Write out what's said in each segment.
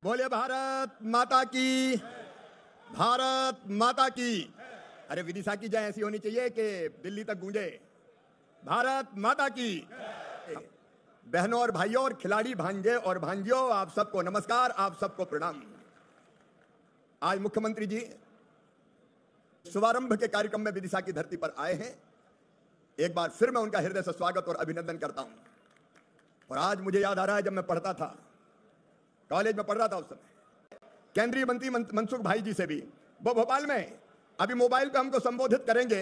बोले भारत माता की, भारत माता की। अरे विदिशा की जय ऐसी होनी चाहिए कि दिल्ली तक गूंजे, भारत माता की। बहनों और भाइयों और खिलाड़ी भांजे और भांजियों, आप सबको नमस्कार, आप सबको प्रणाम। आज मुख्यमंत्री जी शुभारंभ के कार्यक्रम में विदिशा की धरती पर आए हैं। एक बार फिर मैं उनका हृदय से स्वागत और अभिनंदन करता हूं। और आज मुझे याद आ रहा है, जब मैं पढ़ता था, कॉलेज में पढ़ रहा था उस समय, केंद्रीय मंत्री मनसुख भाई जी से भी, वो भोपाल में अभी मोबाइल पे हमको संबोधित करेंगे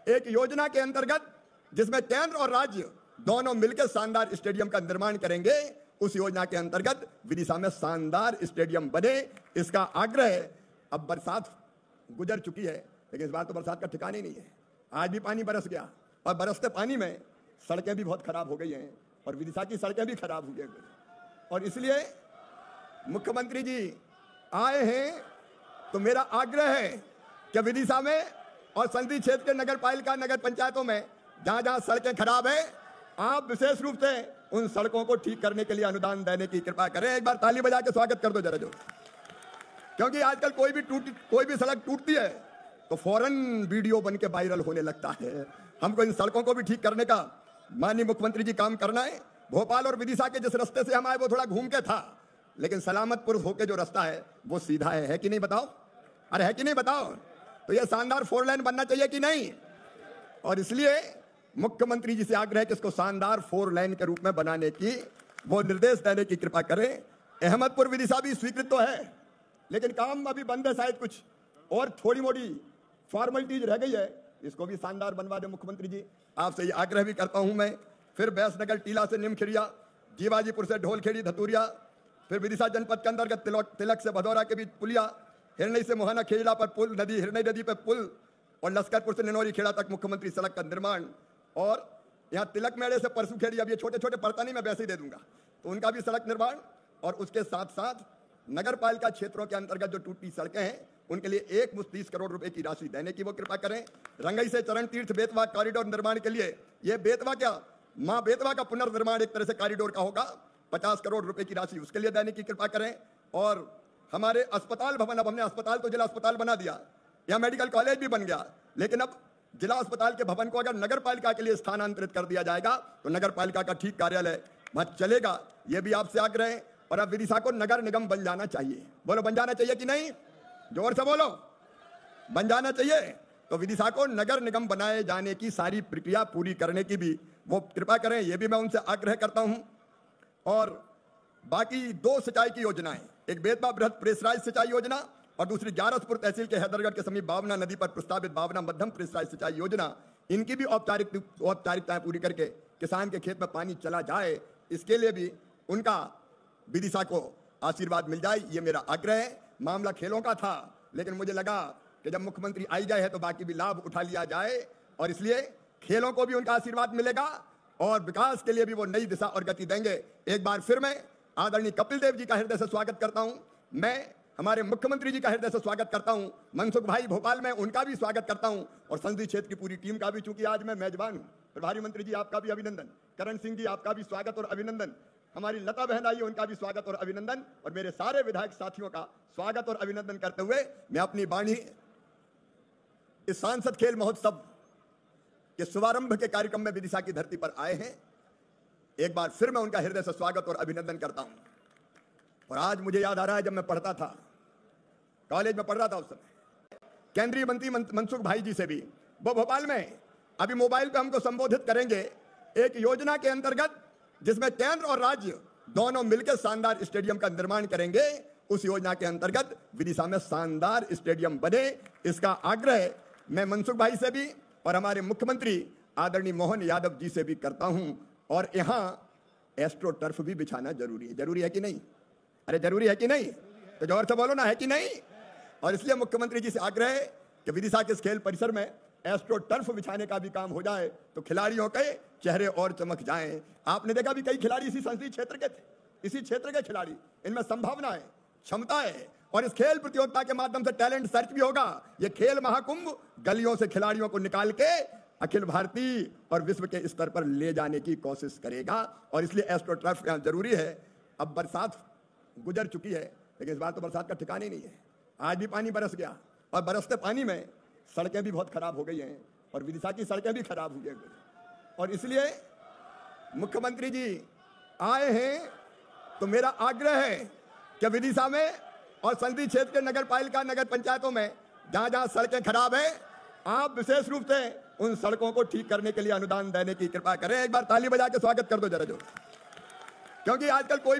एक योजना के अंतर्गत जिसमें केंद्र और राज्य दोनों मिलकर शानदार स्टेडियम का निर्माण करेंगे। उस योजना के अंतर्गत विदिशा में शानदार स्टेडियम बने, इसका आग्रह। अब बरसात गुजर चुकी है, लेकिन इस बार तो बरसात का ठिकाना ही नहीं है। आज भी पानी बरस गया और बरसते पानी में सड़कें भी बहुत खराब हो गई हैं और विदिशा की सड़कें भी खराब हो गई। और इसलिए मुख्यमंत्री जी आए हैं तो मेरा आग्रह है कि विदिशा में और संसदीय क्षेत्र के नगर पालिका, नगर पंचायतों में जहां जहां सड़कें खराब है, आप विशेष रूप से उन सड़कों को ठीक करने के लिए अनुदान देने की कृपा करें। एक बार ताली बजा के स्वागत कर दो जरा जो, क्योंकि आजकल कोई भी सड़क टूटती है तो फौरन वीडियो बन के वायरल होने लगता है। हमको इन सड़कों को भी ठीक करने का माननीय मुख्यमंत्री जी काम करना है। भोपाल और विदिशा के जिस रास्ते से हम आए वो थोड़ा घूम के था, लेकिन सलामतपुर होके जो रास्ता है वो सीधा है कि नहीं बताओ? अरे है कि नहीं बताओ? तो ये शानदार 4 लेन बनना चाहिए कि नहीं? और इसलिए मुख्यमंत्री जी से आग्रह है कि इसको शानदार 4 लेन के रूप में बनाने की वो निर्देश देने की कृपा करें। अहमदपुर विदिशा भी स्वीकृत तो है, लेकिन काम अभी बंद है, शायद कुछ और थोड़ी मोड़ी फॉर्मेलिटीज रह गई है, इसको भी शानदार बनवा दे मुख्यमंत्री जी। आपसे ये आग्रह भी करता हूं मैं। फिर बैसनगर टीला से निमखिरिया, जीवाजीपुर से ढोलखेड़ी धतूरिया, फिर विदिशा जनपद के अंतर्गत तिलक से भदौरा के बीच पुलिया, हिरनई से मोहाना खेड़ा पर पुल, हिरनई नदी पर पुल, और लश्करपुर से निनौरी खेड़ा तक मुख्यमंत्री सड़क का निर्माण। और यहाँ तिलक मेड़े से परसू खेड़ी, अब ये छोटे छोटे परतानी में वैसे ही दे दूंगा, तो उनका भी सड़क निर्माण। और उसके साथ साथ नगर पालिका क्षेत्रों के अंतर्गत जो टूटी सड़कें हैं उनके लिए 130 करोड़ रुपए की राशि देने की वो कृपा करें। रंगई से चरण तीर्थ बेतवा कॉरिडोर निर्माण के लिए, ये बेतवा क्या, माँ बेतवा का पुनर्निर्माण एक तरह से कॉरिडोर का होगा, 50 करोड़ रुपए की राशि उसके लिए देने की कृपा करें। और हमारे अस्पताल भवन, अब हमने अस्पताल तो जिला अस्पताल बना दिया, यहाँ मेडिकल कॉलेज भी बन गया, लेकिन अब जिला अस्पताल के भवन को अगर नगर पालिका के लिए स्थानांतरित कर दिया जाएगा तो नगर पालिका का ठीक कार्यालय वहां चलेगा। यह भी आपसे आग्रह है। और अब विदिशा को नगर निगम बन जाना चाहिए। बोलो, बन जाना चाहिए कि नहीं? जोर से बोलो, बन जाना चाहिए। तो विदिशा को नगर निगम बनाए जाने की सारी प्रक्रिया पूरी करने की भी वो कृपा करें, यह भी मैं उनसे आग्रह करता हूं। और बाकी 2 सिंचाई की योजनाएं, एक बेतवा बृहद प्रेशराइज सिंचाई योजना और दूसरी ग्यारसपुर तहसील के हैदरगढ़ के समीप बावना नदी पर प्रस्तावित बावना मध्यम प्रेशराइज सिंचाई योजना, इनकी भी औपचारिकताएं पूरी करके किसान के खेत में पानी चला जाए, इसके लिए भी उनका विदिशा को आशीर्वाद मिल जाए, ये मेरा आग्रह है। मामला खेलों का था, लेकिन मुझे लगा कि जब मुख्यमंत्री आई गए हैं तो बाकी भी लाभ उठा लिया जाए, और इसलिए खेलों को भी उनका आशीर्वाद मिलेगा और विकास के लिए भी वो नई दिशा और गति देंगे। एक बार फिर मैं आदरणीय कपिल देव जी का हृदय से स्वागत करता हूं। मैं हमारे मुख्यमंत्री जी का हृदय से स्वागत करता हूं। मनसुख भाई भोपाल में, उनका भी स्वागत करता हूं। और संसदीय क्षेत्र की पूरी टीम का भी, चूंकि आज मैं मेजबान हूं, प्रभारी मंत्री जी आपका भी अभिनंदन, करण सिंह जी आपका भी स्वागत और अभिनंदन, हमारी लता बहन आई उनका भी स्वागत और अभिनंदन, और मेरे सारे विधायक साथियों का स्वागत और अभिनंदन करते हुए मैं अपनी वाणी इस सांसद खेल महोत्सव के शुभारंभ के कार्यक्रम में विदिशा की धरती पर आए हैं। एक बार फिर मैं उनका हृदय से स्वागत और अभिनंदन करता हूं। और आज मुझे याद आ रहा है, जब मैं पढ़ता था, कॉलेज में पढ़ रहा था उस समय, केंद्रीय मंत्री मनसुख भाई जी से भी, वो भोपाल में अभी मोबाइल पे हमको संबोधित करेंगे एक योजना के अंतर्गत जिसमें केंद्र और राज्य दोनों मिलकर शानदार स्टेडियम का निर्माण करेंगे। उस योजना के अंतर्गत विदिशा में शानदार स्टेडियम बने, इसका आग्रह मैं मनसुख भाई से भी और हमारे मुख्यमंत्री आदरणीय मोहन यादव जी से भी करता हूं। और यहां एस्ट्रो टर्फ भी बिछाना जरूरी है कि नहीं? अरे जरूरी है कि नहीं? तो जोर से बोलो ना, है कि नहीं? और इसलिए मुख्यमंत्री जी से आग्रह है कि विदिशा के इस खेल परिसर में एस्ट्रो टर्फ बिछाने का भी काम हो जाए तो खिलाड़ियों के चेहरे और चमक जाएं। आपने देखा भी कई खिलाड़ी इसी संसदीय क्षेत्र के थे, इसी क्षेत्र के खिलाड़ी, इनमें संभावना है, क्षमता है, और इस खेल प्रतियोगिता के माध्यम से टैलेंट सर्च भी होगा। ये खेल महाकुंभ गलियों से खिलाड़ियों को निकाल के अखिल भारतीय और विश्व के स्तर पर ले जाने की कोशिश करेगा। और इसलिए एस्ट्रो टर्फ यहाँ जरूरी है। अब बरसात गुजर चुकी है, लेकिन इस बार तो बरसात का ठिकाना ही नहीं है। आज भी पानी बरस गया और बरसते पानी में सड़कें भी बहुत खराब हो गई हैं और विदिशा की सड़कें भी खराब हो गई। और इसलिए मुख्यमंत्री जी आए हैं तो मेरा आग्रह है कि विदिशा में और संसदीय क्षेत्र के नगर पालिका नगर पंचायतों में जहां जहां सड़कें खराब है, आप विशेष रूप से उन सड़कों को ठीक करने के लिए अनुदान देने की कृपा करें। एक बार ताली बजा के स्वागत कर दो जरा जोर, क्योंकि आजकल कोई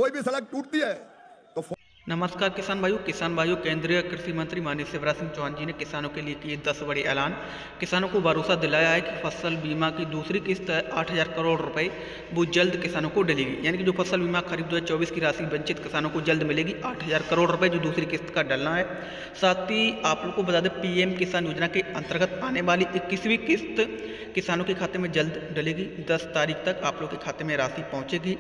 भी सड़क टूटती है तो नमस्कार किसान भाइयों, केंद्रीय कृषि मंत्री माननीय शिवराज सिंह चौहान जी ने किसानों के लिए किए 10 बड़े ऐलान। किसानों को भरोसा दिलाया है कि फसल बीमा की दूसरी किस्त 8,000 करोड़ रुपए वो जल्द किसानों को डलेगी। यानी कि जो फसल बीमा खरीफ 2024 की राशि वंचित किसानों को जल्द मिलेगी 8,000 करोड़ रुपए, जो दूसरी किस्त का डलना है। साथ ही आप लोग को बता दें, PM किसान योजना के अंतर्गत आने वाली 21वीं किस्त किसानों के खाते में जल्द डलेगी। 10 तारीख तक आप लोग के खाते में राशि पहुँचेगी।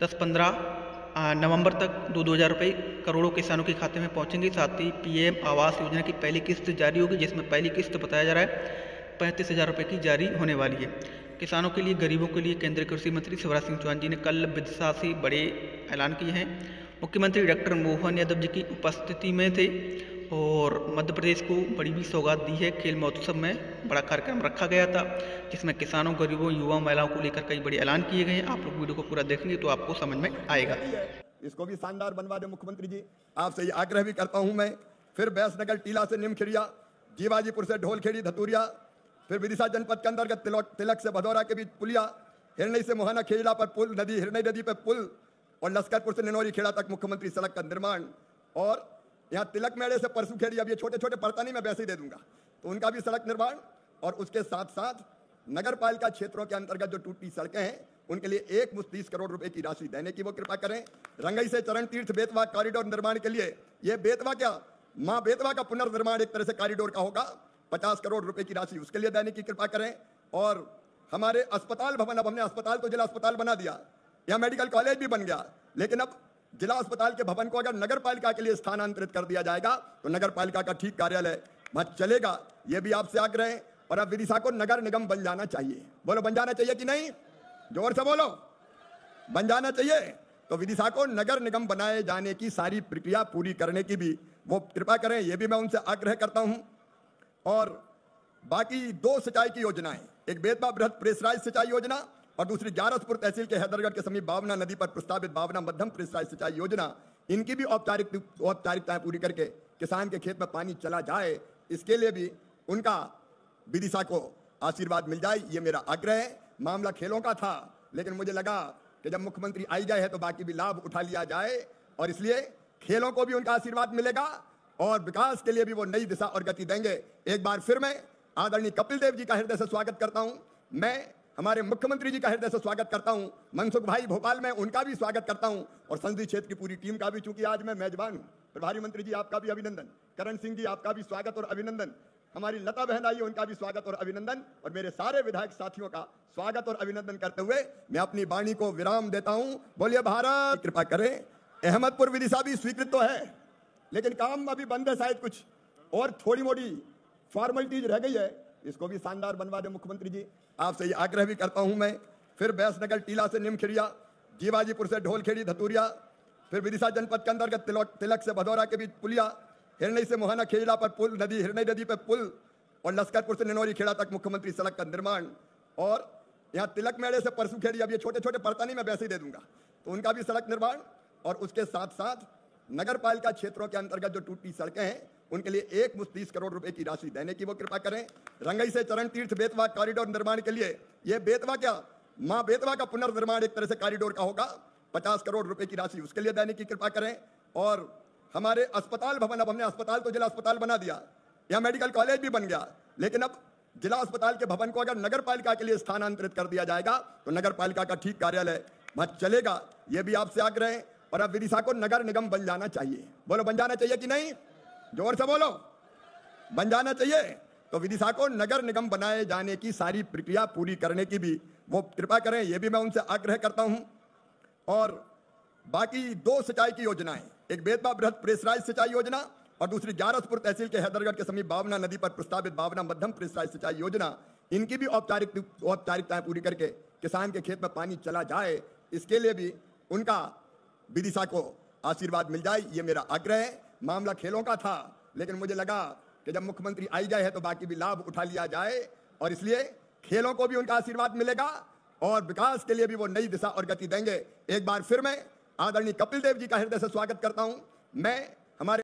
10-15 नवंबर तक 2,000 रुपये करोड़ों किसानों के खाते में पहुंचेंगे। साथ ही PM आवास योजना की पहली किस्त जारी होगी, जिसमें पहली किस्त बताया जा रहा है 35,000 रुपये की जारी होने वाली है। किसानों के लिए, गरीबों के लिए केंद्रीय कृषि मंत्री शिवराज सिंह चौहान जी ने कल विदिशा से बड़े ऐलान किए हैं। मुख्यमंत्री डॉक्टर मोहन यादव जी की उपस्थिति में थे और मध्य प्रदेश को बड़ी भी सौगात दी है। खेल महोत्सव में बड़ा कार्यक्रम रखा गया था, जिसमें किसानों, गरीबों, युवा, महिलाओं को लेकर कई बड़े ऐलान किए गए हैं। आप लोग वीडियो को पूरा देखेंगे तो आपको समझ में आएगा। इसको भी शानदार बनवा दे मुख्यमंत्री जी, आपसे ये आग्रह भी करता हूं मैं। फिर बैसनगर टीला से निमखिरिया, जीवाजीपुर से ढोलखेड़ी धतूरिया, फिर विदिशा जनपद के अंतर्गत तिलक से भदौरा के बीच पुलिया, हिरनई से मोहाना खेड़ा पर पुल, हिरनई नदी पर पुल और लश्करपुर से निनौरी खेड़ा तक मुख्यमंत्री सड़क का निर्माण। और यहाँ तिलक मेड़े से परसू खेड़ी, अब ये छोटे छोटे पड़तानी मैं वैसे ही दे दूंगा, तो उनका भी सड़क निर्माण। और उसके साथ साथ नगर पालिका क्षेत्रों के अंतर्गत जो टूटी सड़कें हैं उनके लिए एक मुश्त 30 करोड़ रुपए की राशि देने की वो कृपा करें। रंगई से चरण तीर्थ बेतवा कॉरिडोर निर्माण के लिए, ये बेतवा क्या, माँ बेतवा का पुनर्निर्माण एक तरह से कॉरिडोर का होगा, 50 करोड़ रुपए की राशि उसके लिए देने की कृपा करें। और हमारे अस्पताल भवन, अब हमने अस्पताल तो जिला अस्पताल बना दिया, यहाँ मेडिकल कॉलेज भी बन गया, लेकिन अब जिला अस्पताल के भवन को अगर नगर पालिका के लिए स्थानांतरित कर दिया जाएगा तो नगर पालिका का ठीक कार्यालय वहां चलेगा। यह भी आपसे आग्रह है। और अब विदिशा को नगर निगम बन जाना चाहिए। बोलो, बन जाना चाहिए कि नहीं? जोर से बोलो, बन जाना चाहिए। तो विदिशा को नगर निगम बनाए जाने की सारी प्रक्रिया पूरी करने की भी वो कृपा करें, यह भी मैं उनसे आग्रह करता हूं। और बाकी 2 सिंचाई की योजनाएं, एक बेतवा बृहद प्रेशराइज सिंचाई योजना और दूसरी ग्यारसपुर तहसील के हैदरगढ़ के समीप बावना नदी पर प्रस्तावित बावना मध्यम प्रेशराइज सिंचाई योजना, इनकी भी औपचारिकताएं पूरी करके किसान के खेत में पानी चला जाए, इसके लिए भी उनका विदिशा को आशीर्वाद मिल जाए, ये मेरा आग्रह है। मामला खेलों का था, लेकिन मुझे लगा कि जब मुख्यमंत्री आई गए हैं तो बाकी भी लाभ उठा लिया जाए, और इसलिए खेलों को भी उनका आशीर्वाद मिलेगा और विकास के लिए भी वो नई दिशा और गति देंगे। एक बार फिर मैं आदरणीय कपिल देव जी का हृदय से स्वागत करता हूं, मैं हमारे मुख्यमंत्री जी का हृदय से स्वागत करता हूं, मनसुख भाई भोपाल में उनका भी स्वागत करता हूं, और संसदीय क्षेत्र की पूरी टीम का भी, चूंकि आज मैं मेजबान हूं। प्रभारी मंत्री जी आपका भी अभिनंदन, करण सिंह जी आपका भी स्वागत और अभिनंदन, हमारी लता बहन आई उनका भी स्वागत और अभिनंदन, और मेरे सारे विधायक साथियों का स्वागत और अभिनंदन करते हुए मैं अपनी वाणी को विराम देता हूं। बोलिए भारत, कृपा करें। अहमदपुर विदिशा भी स्वीकृत तो है, लेकिन काम अभी बंद है, शायद कुछ और थोड़ी मोड़ी फॉर्मेलिटीज रह गई है, इसको भी शानदार बनवा दे मुख्यमंत्री जी, आपसे ये आग्रह भी करता हूं मैं। फिर बैसनगर टीला से निमखिरिया, जीवाजीपुर से ढोलखेड़ी धतूरिया, फिर विदिशा जनपद के अंतर्गत तिलक से भदौरा के बीच पुलिया, हिरनई से मोहाना खेड़ा पर पुल, हिरनई नदी पर पुल और लश्करपुर से निनौरी खेड़ा तक मुख्यमंत्री सड़क का निर्माण। और यहाँ तिलक मेड़े से परसू खेड़ी, अब ये छोटे छोटे पड़तानी मैं वैसे ही दे दूंगा, तो उनका भी सड़क निर्माण। और उसके साथ साथ नगर पालिका क्षेत्रों के अंतर्गत जो टूटी सड़कें हैं उनके लिए एक मुश्त 30 करोड़ रुपए की राशि देने की वो कृपा करें। रंगई से चरण तीर्थ बेतवा कॉरिडोर निर्माण के लिए, ये बेतवा क्या, माँ बेतवा का पुनर्निर्माण एक तरह से कॉरिडोर का होगा, 50 करोड़ रुपए की राशि उसके लिए देने की कृपा करें। और हमारे अस्पताल भवन, अब हमने अस्पताल तो जिला अस्पताल बना दिया, यहाँ मेडिकल कॉलेज भी बन गया, लेकिन अब जिला अस्पताल के भवन को अगर नगर पालिका के लिए स्थानांतरित कर दिया जाएगा तो नगर पालिका का ठीक कार्यालय वहां चलेगा, यह भी आपसे आग्रह है। और अब विदिशा को नगर निगम बन जाना चाहिए। बोलो, बन जाना चाहिए कि नहीं? जोर से बोलो, बन जाना चाहिए। तो विदिशा को नगर निगम बनाए जाने की सारी प्रक्रिया पूरी करने की भी वो कृपा करें, यह भी मैं उनसे आग्रह करता हूं। और बाकी 2 सिंचाई की योजनाएं, एक बेतवा बृहद प्रेशराइज सिंचाई योजना और दूसरी ग्यारसपुर तहसील के हैदरगढ़ के समीप बावना नदी पर प्रस्तावित बावना मध्यम प्रेशराइज सिंचाई योजना, इनकी भी औपचारिकताएं पूरी करके किसान के खेत में पानी चला जाए, इसके लिए भी उनका विदिशा को आशीर्वाद मिल जाए, ये मेरा आग्रह है। मामला खेलों का था, लेकिन मुझे लगा कि जब मुख्यमंत्री आई गए हैं तो बाकी भी लाभ उठा लिया जाए, और इसलिए खेलों को भी उनका आशीर्वाद मिलेगा और विकास के लिए भी वो नई दिशा और गति देंगे। एक बार फिर मैं आदरणीय कपिल देव जी का हृदय से स्वागत करता हूं। मैं हमारे